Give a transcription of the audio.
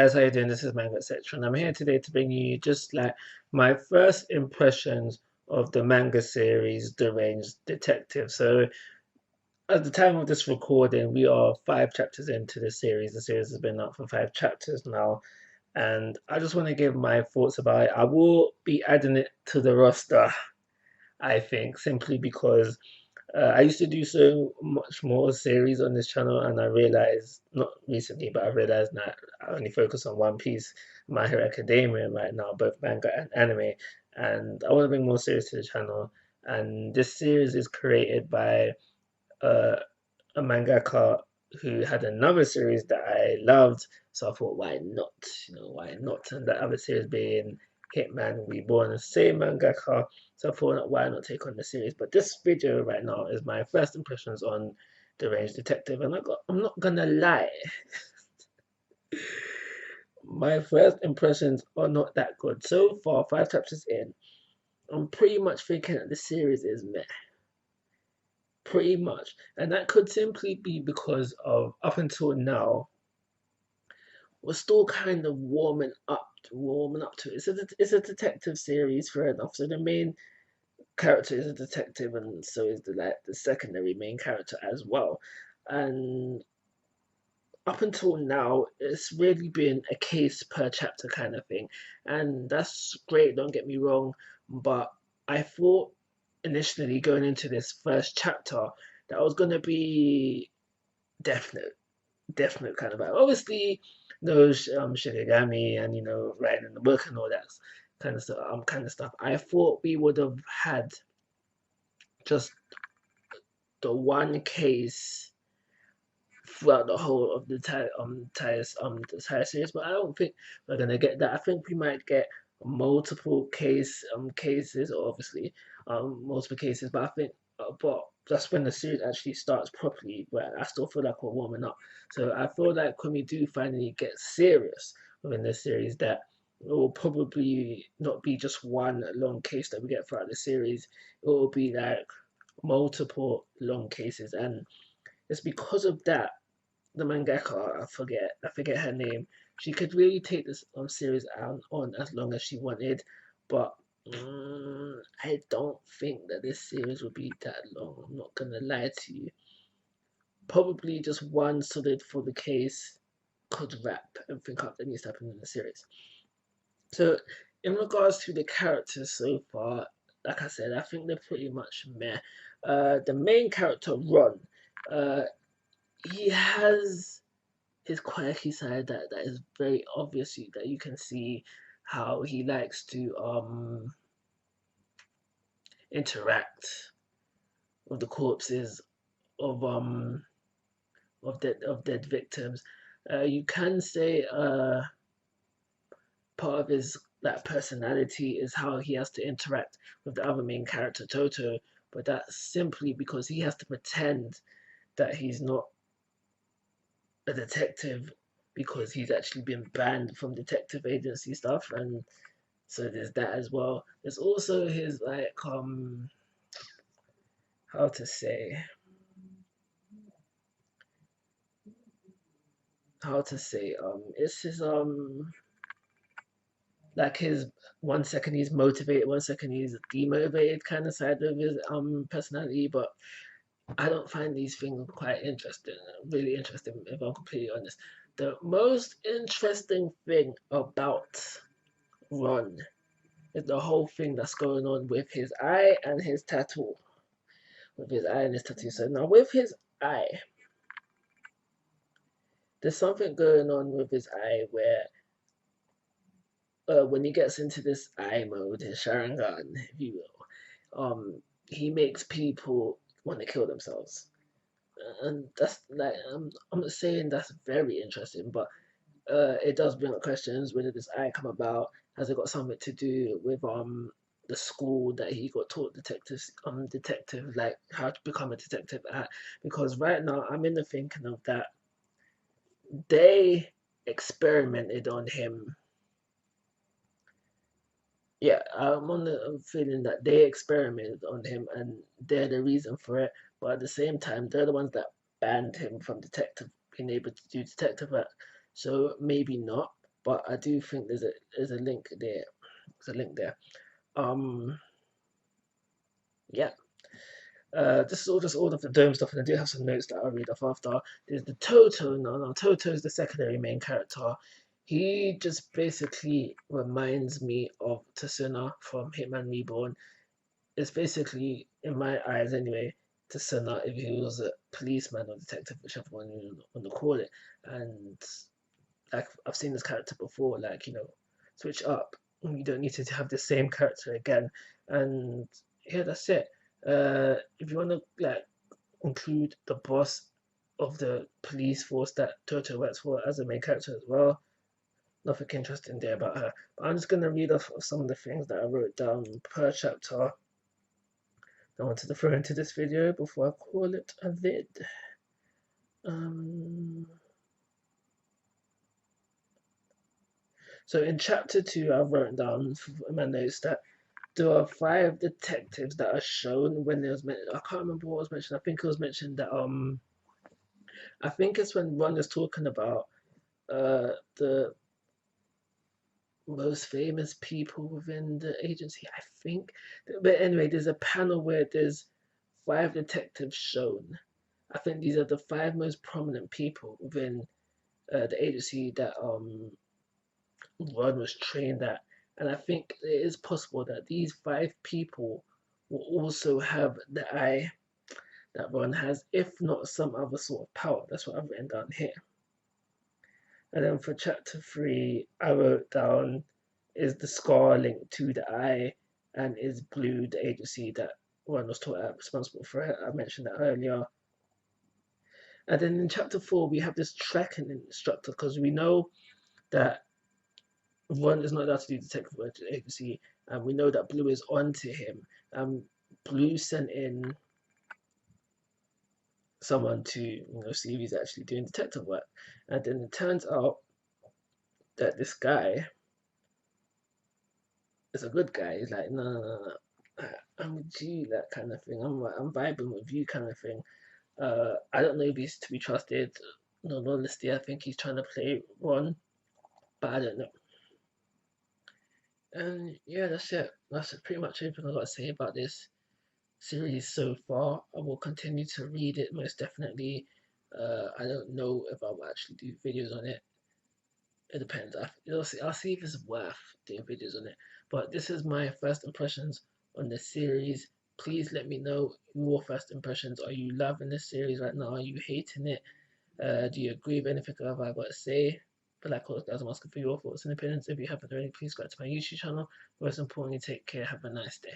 guys, how you doing? This is Manga Section. I'm here today to bring you just like my first impressions of the manga series Deranged Detective. So at the time of this recording, we are 5 chapters into the series. The series has been up for 5 chapters now, and I just want to give my thoughts about it. I will be adding it to the roster, I think, simply because I used to do so much more series on this channel, and I realized, not recently, but I realized that I only focus on One Piece, My Hero Academia right now, both manga and anime, and I want to bring more series to the channel. And this series is created by uh, a mangaka who had another series that I loved, so I thought, why not? Why not? And that other series being Hitman Reborn, same mangaka, so I thought, why not take on the series? But this video right now is my first impressions on Deranged Detective, and I'm not gonna lie, my first impressions are not that good. So far, 5 chapters in, I'm pretty much thinking that the series is meh. Pretty much. And that could simply be because of up until now, we're still kind of warming up to it. It's a detective series, fair enough. So the main character is a detective, and so is the secondary main character as well. And up until now, it's really been a case per chapter kind of thing, and that's great. Don't get me wrong, but I thought initially going into this first chapter that was gonna be definite kind of vibe. Obviously, no Shirigami and writing in the book and all that kind of stuff. I thought we would have had just the one case throughout the whole of the entire series, but I don't think we're gonna get that. I think we might get multiple cases, obviously, multiple cases, but I think but that's when the series actually starts properly. But I still feel like we're warming up, so I feel like when we do finally get serious within this series, that it will probably not be just one long case that we get throughout the series. It will be like multiple long cases, and it's because of that the mangaka, I forget her name. She could really take this series on as long as she wanted, but I don't think that this series would be that long. I'm not gonna lie to you. Probably just one solid for the case could wrap everything up that needs to happen in the series. So, in regards to the characters so far, like I said, I think they're pretty much meh. The main character, Ron, uh, he has his quirky side that is very obvious, that you can see how he likes to interact with the corpses of dead victims. You can say part of his that personality is how he has to interact with the other main character Toto, but that's simply because he has to pretend that he's not a detective because he's actually been banned from detective agency stuff, and so there's that as well. There's also his how to say it's his like his 1 second he's motivated, 1 second he's demotivated kind of side of his personality, but I don't find these things quite interesting, really interesting if I'm completely honest. The most interesting thing about Ron is the whole thing that's going on with his eye and his tattoo. With his eye and his tattoo. So now with his eye, there's something going on with his eye where when he gets into this eye mode, his Sharingan, if you will, he makes people want to kill themselves. And that's like I'm not saying that's very interesting, but it does bring up questions. Where did this eye come about? Has it got something to do with the school that he got taught detective, like how to become a detective at? Because right now I'm in the thinking of that they experimented on him. Yeah, I'm on the feeling that they experimented on him and they're the reason for it. But at the same time, they're the ones that banned him from detective being able to do detective work. So maybe not. but I do think there's a link there. There's a link there. Yeah. This is all just all of the dome stuff, and I do have some notes that I'll read off after. There's the Toto. No, Toto is the secondary main character. He just basically reminds me of Tsuna from Hitman Reborn. It's basically, in my eyes anyway, Tsuna if he was a policeman or detective, whichever one you want to call it. And like I've seen this character before, like switch up. You don't need to have the same character again. And yeah, that's it. If you want to like include the boss of the police force that Toto works for as a main character as well, nothing interesting there about her. But I'm just gonna read off of some of the things that I wrote down per chapter. I wanted to throw into this video before I call it a vid. So in chapter 2, I've written down in my notes that there are 5 detectives that are shown when there was I can't remember what was mentioned. I think it was mentioned that I think it's when Ron is talking about the most famous people within the agency, I think. But anyway, there's a panel where there's 5 detectives shown. I think these are the 5 most prominent people within the agency that Ron was trained at. And I think it is possible that these 5 people will also have the eye that Ron has, if not some other sort of power. That's what I've written down here. And then for chapter 3, I wrote down is the scar linked to the eye, and is blue the agency that Ron was taught at responsible for it. I mentioned that earlier. And then in chapter 4, we have this tracking instructor because we know that Ron is not allowed to do detective work at the agency, and we know that Blue is onto him. Blue sent in someone to see if he's actually doing detective work, and then it turns out that this guy is a good guy. He's like, no, I'm with you, that kind of thing. I'm vibing with you, kind of thing. I don't know if he's to be trusted. No, honesty, I think he's trying to play Ron, but I don't know. And yeah, that's it. That's pretty much everything I got to say about this series so far. I will continue to read it most definitely. I don't know if I will actually do videos on it. It depends. I'll see if it's worth doing videos on it. But this is my first impressions on the series. Please let me know your first impressions. Are you loving this series right now? Are you hating it? Do you agree with anything I've got to say? But like always, guys, I'm asking for your thoughts and opinions. If you haven't already, please subscribe to my YouTube channel. Most importantly, take care. Have a nice day.